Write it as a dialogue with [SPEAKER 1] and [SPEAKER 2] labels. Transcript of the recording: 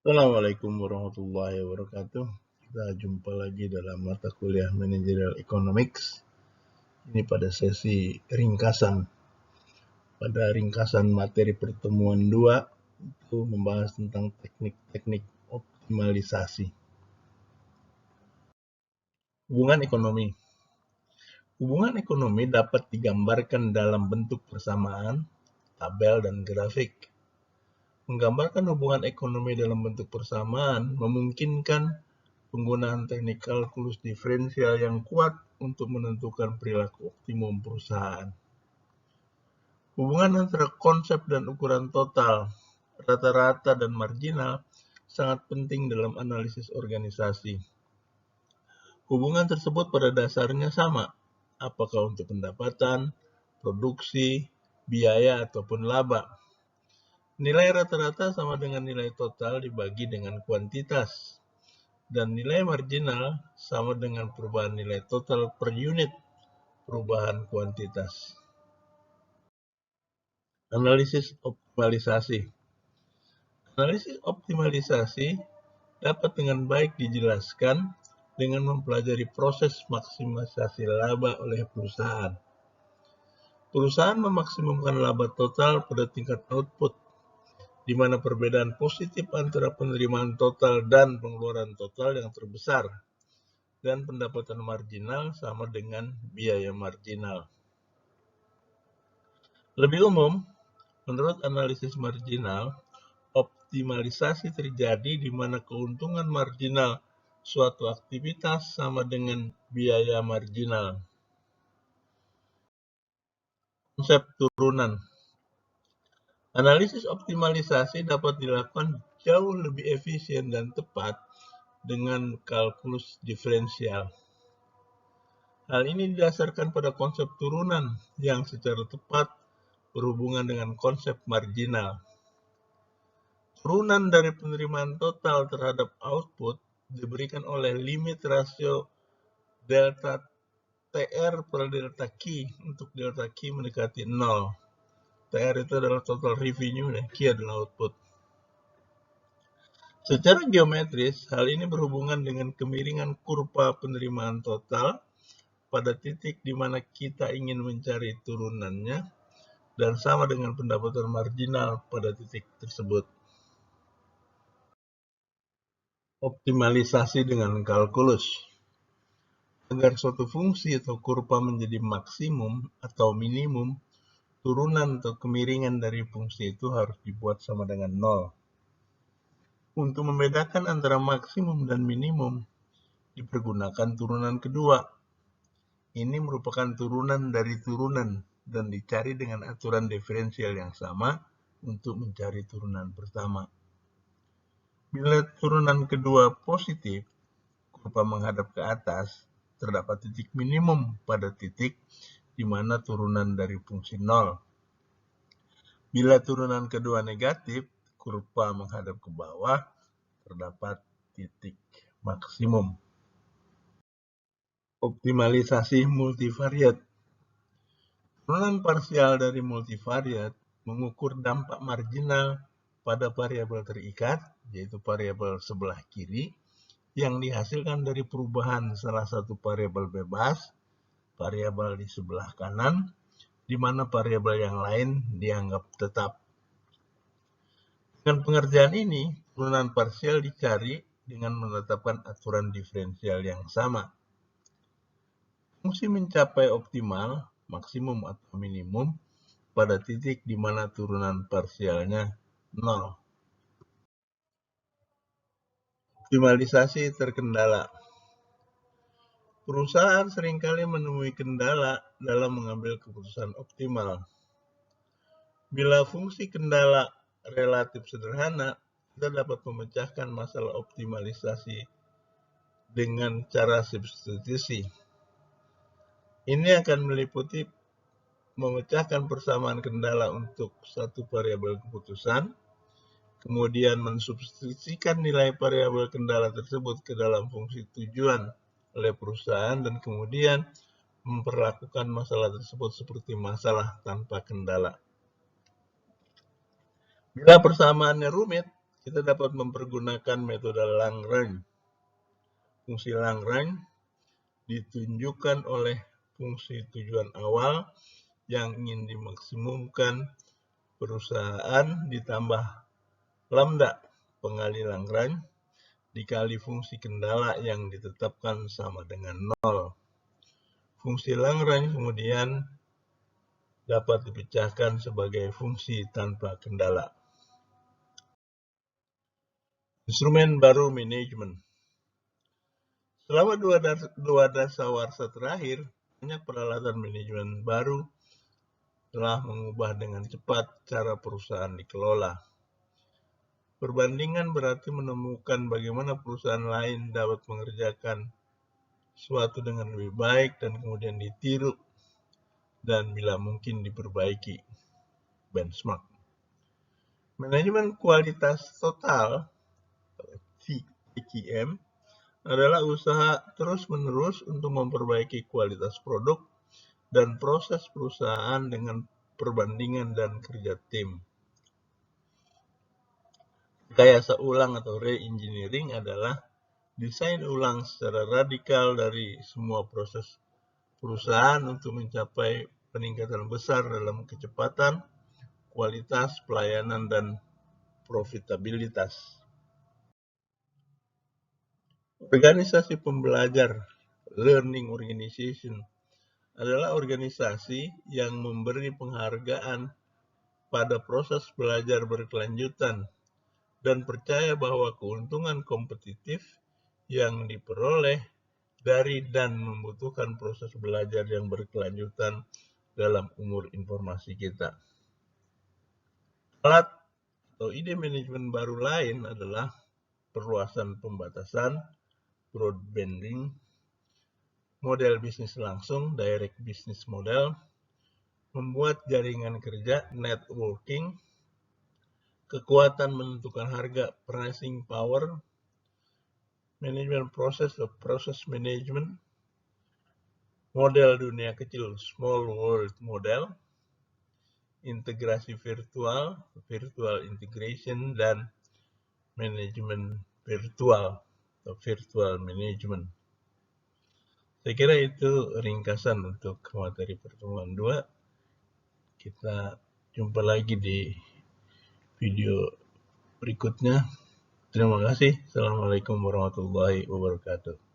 [SPEAKER 1] Assalamualaikum warahmatullahi wabarakatuh. Kita jumpa lagi dalam mata kuliah Managerial Economics. Ini pada sesi ringkasan. Pada ringkasan materi pertemuan 2 itu membahas tentang teknik-teknik optimalisasi. Hubungan ekonomi. Hubungan ekonomi dapat digambarkan dalam bentuk persamaan, tabel, dan grafik. Menggambarkan hubungan ekonomi dalam bentuk persamaan memungkinkan penggunaan teknik kalkulus diferensial yang kuat untuk menentukan perilaku optimum perusahaan. Hubungan antara konsep dan ukuran total, rata-rata, dan marginal sangat penting dalam analisis organisasi. Hubungan tersebut pada dasarnya sama, apakah untuk pendapatan, produksi, biaya, ataupun laba. Nilai rata-rata sama dengan nilai total dibagi dengan kuantitas, dan nilai marginal sama dengan perubahan nilai total per unit perubahan kuantitas. Analisis optimalisasi. Analisis optimalisasi dapat dengan baik dijelaskan dengan mempelajari proses maksimisasi laba oleh perusahaan. Perusahaan memaksimumkan laba total pada tingkat output, di mana perbedaan positif antara penerimaan total dan pengeluaran total yang terbesar, dan pendapatan marginal sama dengan biaya marginal. Lebih umum, menurut analisis marginal, optimalisasi terjadi di mana keuntungan marginal suatu aktivitas sama dengan biaya marginal. Konsep turunan. Analisis optimalisasi dapat dilakukan jauh lebih efisien dan tepat dengan kalkulus diferensial. Hal ini didasarkan pada konsep turunan yang secara tepat berhubungan dengan konsep marginal. Turunan dari penerimaan total terhadap output diberikan oleh limit rasio delta TR per delta Q untuk delta Q mendekati 0. TR itu adalah total revenue dan Q adalah output. Secara geometris, hal ini berhubungan dengan kemiringan kurva penerimaan total pada titik di mana kita ingin mencari turunannya dan sama dengan pendapatan marginal pada titik tersebut. Optimalisasi dengan kalkulus. Agar suatu fungsi atau kurva menjadi maksimum atau minimum, turunan atau kemiringan dari fungsi itu harus dibuat sama dengan 0. Untuk membedakan antara maksimum dan minimum, dipergunakan turunan kedua. Ini merupakan turunan dari turunan dan dicari dengan aturan diferensial yang sama untuk mencari turunan pertama. Bila turunan kedua positif, kurva menghadap ke atas, terdapat titik minimum pada titik di mana turunan dari fungsi 0. Bila turunan kedua negatif, kurva menghadap ke bawah, terdapat titik maksimum. Optimalisasi multivariat. Turunan parsial dari multivariat mengukur dampak marginal pada variabel terikat, yaitu variabel sebelah kiri, yang dihasilkan dari perubahan salah satu variabel bebas, variabel di sebelah kanan, di mana variabel yang lain dianggap tetap. Dengan pengerjaan ini, turunan parsial dicari dengan menetapkan aturan diferensial yang sama. Fungsi mencapai optimal, maksimum atau minimum, pada titik di mana turunan parsialnya 0. Optimalisasi terkendala. Perusahaan seringkali menemui kendala dalam mengambil keputusan optimal. Bila fungsi kendala relatif sederhana, kita dapat memecahkan masalah optimalisasi dengan cara substitusi. Ini akan meliputi memecahkan persamaan kendala untuk satu variabel keputusan, kemudian mensubstitusikan nilai variabel kendala tersebut ke dalam fungsi tujuan oleh perusahaan, dan kemudian memperlakukan masalah tersebut seperti masalah tanpa kendala. Bila persamaannya rumit, kita dapat mempergunakan metode Lagrange. Fungsi Lagrange ditunjukkan oleh fungsi tujuan awal yang ingin dimaksimumkan perusahaan ditambah lambda pengali Lagrange dikali fungsi kendala yang ditetapkan sama dengan 0. Fungsi Lagrange kemudian dapat dipecahkan sebagai fungsi tanpa kendala. Instrumen baru manajemen. Selama dua dasawarsa terakhir, banyak peralatan manajemen baru telah mengubah dengan cepat cara perusahaan dikelola. Perbandingan berarti menemukan bagaimana perusahaan lain dapat mengerjakan suatu dengan lebih baik dan kemudian ditiru dan bila mungkin diperbaiki. Benchmark. Manajemen kualitas total (TQM) adalah usaha terus-menerus untuk memperbaiki kualitas produk dan proses perusahaan dengan perbandingan dan kerja tim. Rekayasa ulang atau re-engineering adalah desain ulang secara radikal dari semua proses perusahaan untuk mencapai peningkatan besar dalam kecepatan, kualitas, pelayanan, dan profitabilitas. Organisasi pembelajar (learning organization) adalah organisasi yang memberi penghargaan pada proses belajar berkelanjutan dan percaya bahwa keuntungan kompetitif yang diperoleh dari dan membutuhkan proses belajar yang berkelanjutan dalam umur informasi kita. Alat atau ide manajemen baru lain adalah perluasan pembatasan, broadbanding, model bisnis langsung, direct business model, membuat jaringan kerja, networking, kekuatan menentukan harga, pricing power, manajemen proses atau process management, model dunia kecil, small world model, integrasi virtual, virtual integration, dan manajemen virtual atau virtual management. Saya kira itu ringkasan untuk materi pertemuan 2. Kita jumpa lagi di video berikutnya. Terima kasih. Assalamualaikum warahmatullahi wabarakatuh.